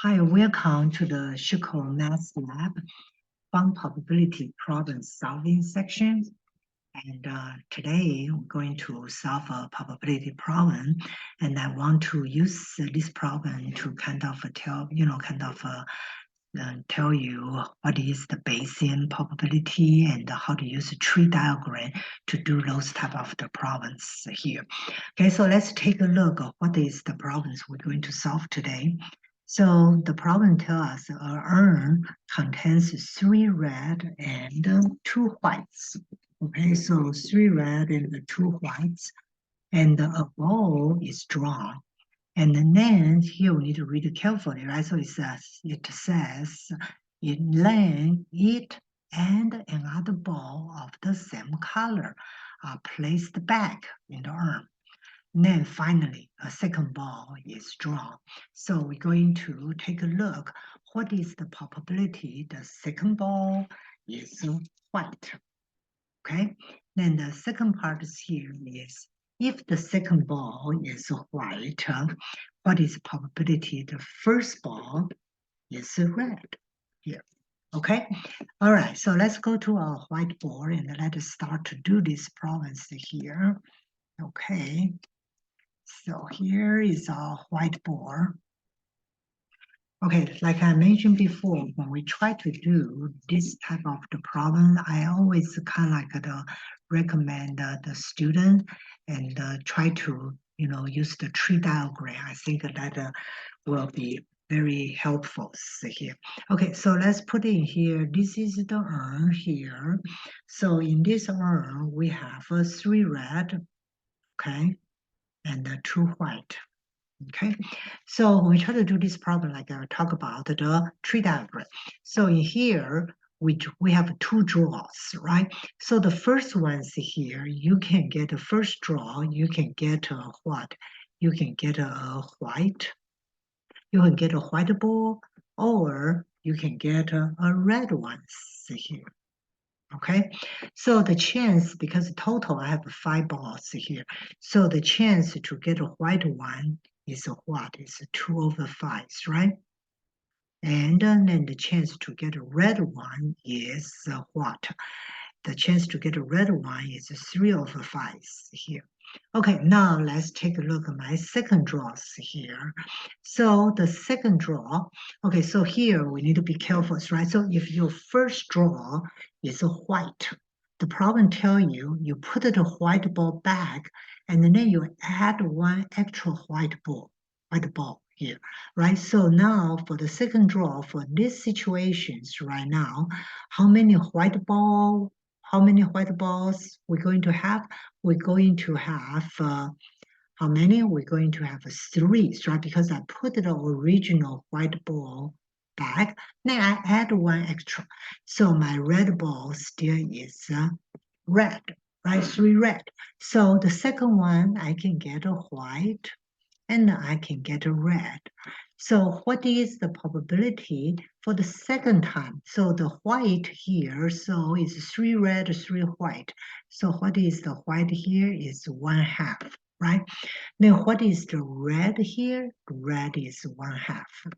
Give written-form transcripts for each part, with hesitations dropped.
Hi, welcome to the Shiko Math Lab Fun Probability Problem Solving section. And today we're going to solve a probability problem. And I want to use this problem to tell you what is the Bayesian probability and how to use a tree diagram to do those type of the problems here. Okay, so let's take a look at what is the problems we're going to solve today. So the problem tells us an urn contains 3 red and 2 whites. Okay, so 3 red and 2 whites, and a ball is drawn. And then here we need to read it carefully, right? So it says, then it and another ball of the same color are placed back in the urn. Then finally, a second ball is drawn. So we're going to take a look. What is the probability the second ball is white? Okay. Then the second part here is if the second ball is white, what is the probability the first ball is red? Here. Okay. All right. So let's go to our whiteboard and let us start to do these problems here. Okay. So here is our whiteboard. Okay, like I mentioned before, when we try to do this type of the problem, I always kind of like recommend the student and try to use the tree diagram. I think that will be very helpful here. Okay, so let's put in here. This is the urn here. So in this urn, we have 3 red, okay, and 2 white. Okay, so when we try to do this problem, like I talk about the tree diagram. So in here, we have 2 draws, right? So the first one's here, you can get a first draw, you can get a what? You can get a white, you can get a white ball, or you can get a red one here. Okay, so the chance, because total I have 5 balls here, so the chance to get a white one is what? Is 2/5, right? And then the chance to get a red one is what? The chance to get a red one is 3/5 here. Okay, now let's take a look at my second draws here. So the second draw, okay, so here we need to be careful, right? So if your first draw is a white, the problem tell you, you put the white ball back, and then you add 1 extra white ball here, right? So now for the second draw, for these situations right now, how many white balls we're going to have? We're going to have, how many? We're going to have 3, right? Because I put the original white ball back, then I add 1 extra. So my red ball still is red, right? 3 red. So the second one, I can get a white, and I can get a red. So what is the probability for the second time? So the white here, so is 3 red, 3 white. So what is the white here is 1/2, right? Then what is the red here? Red is 1/2.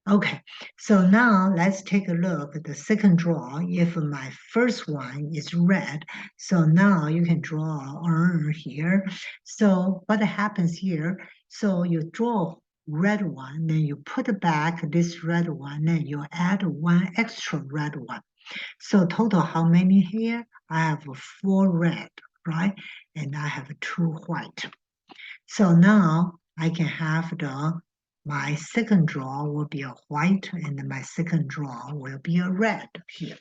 Okay, so now let's take a look at the second draw. If my first one is red, so now you can draw urn here. So what happens here? So you draw red one, then you put back this red one, then you add 1 extra red one. So total how many here? I have 4 red, right? And I have 2 white. So now I can have my second draw will be a white, and my second draw will be a red here.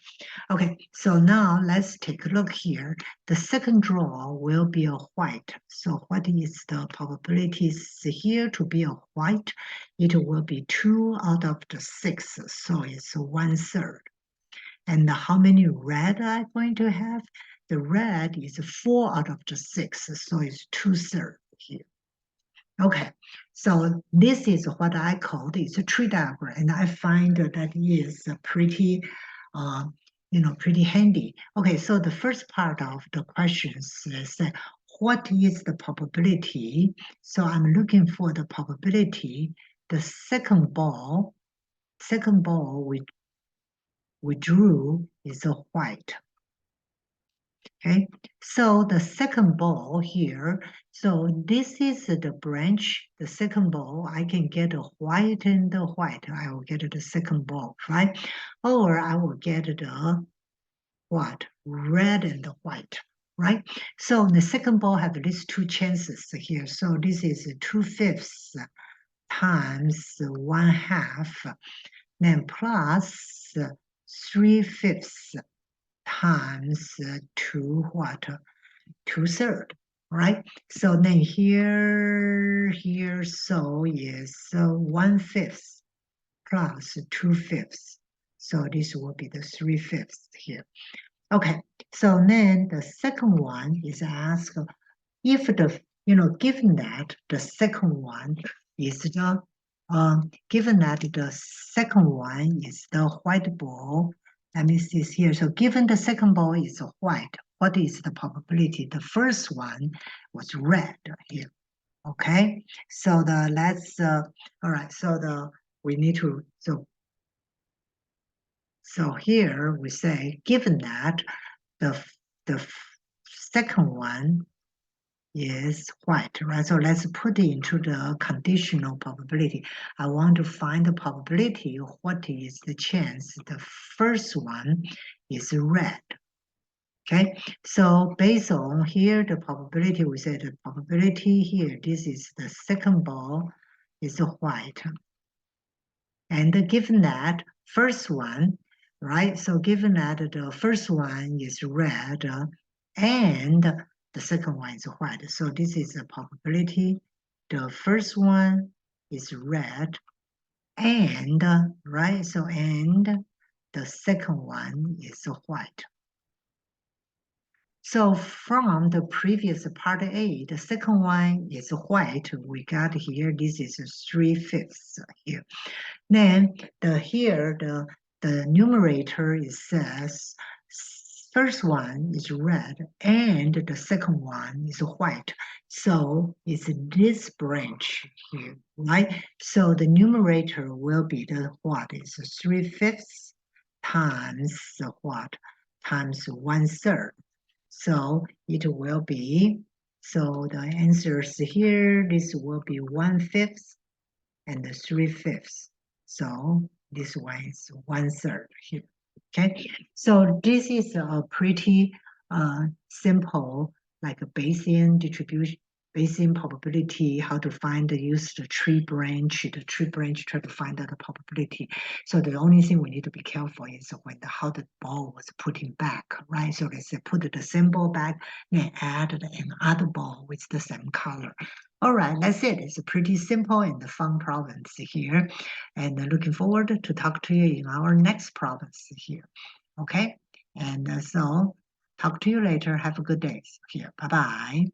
Okay, so now let's take a look here. The second draw will be a white. So what is the probabilities here to be a white? It will be 2 out of the 6, so it's 1/3. And how many red I'm going to have? The red is 4 out of the 6, so it's 2/3 here. Okay, so this is what I call it's a tree diagram, and I find that is pretty, pretty handy. Okay, so the first part of the questions is what is the probability? So I'm looking for the probability the second ball second ball we drew is a white. Okay, so the second ball here, so this is the branch, the second ball, I can get a white and the white, I will get the second ball, right? Or I will get the what? Red and the white, right? So the second ball have these two chances here. So this is 2/5 times 1/2, then plus 3/5 times 2/3, right? So then here, so is 1/5 plus 2/5. So this will be the 3/5 here. Okay, so then the second one is asked if given that the second one is given that the second one is the white ball, let me see here. So given the second ball is white, what is the probability? The first one was red here. Okay, so all right. So we need to so here we say given that the second one is white, right? So let's put it into the conditional probability. I want to find the probability of what is the chance the first one is red. Okay, so based on here, the probability, we say the probability here, this is the second ball is white. And given that first one, right? So given that the first one is red and the second one is white. So this is the probability. The first one is red and, right? So, and the second one is white. So from the previous part A, the second one is white. We got here, this is 3/5 here. Then the numerator it says first one is red and the second one is white. So it's this branch here, right? So the numerator will be the what? It's 3/5 times what? Times 1/3. So it will be, so the answers here, this will be 1/5 and 3/5. So this one is 1/3 here. Okay, so this is a pretty simple, like a Bayesian distribution, Bayesian probability, how to find use the tree branch, try to find out the probability. So the only thing we need to be careful is when how the ball was putting back, right? So let's say put the same ball back, then add another ball with the same color. All right, that's it. It's a pretty simple and fun problems here. And looking forward to talk to you in our next problems here. Okay, and so talk to you later. Have a good day here. Bye-bye.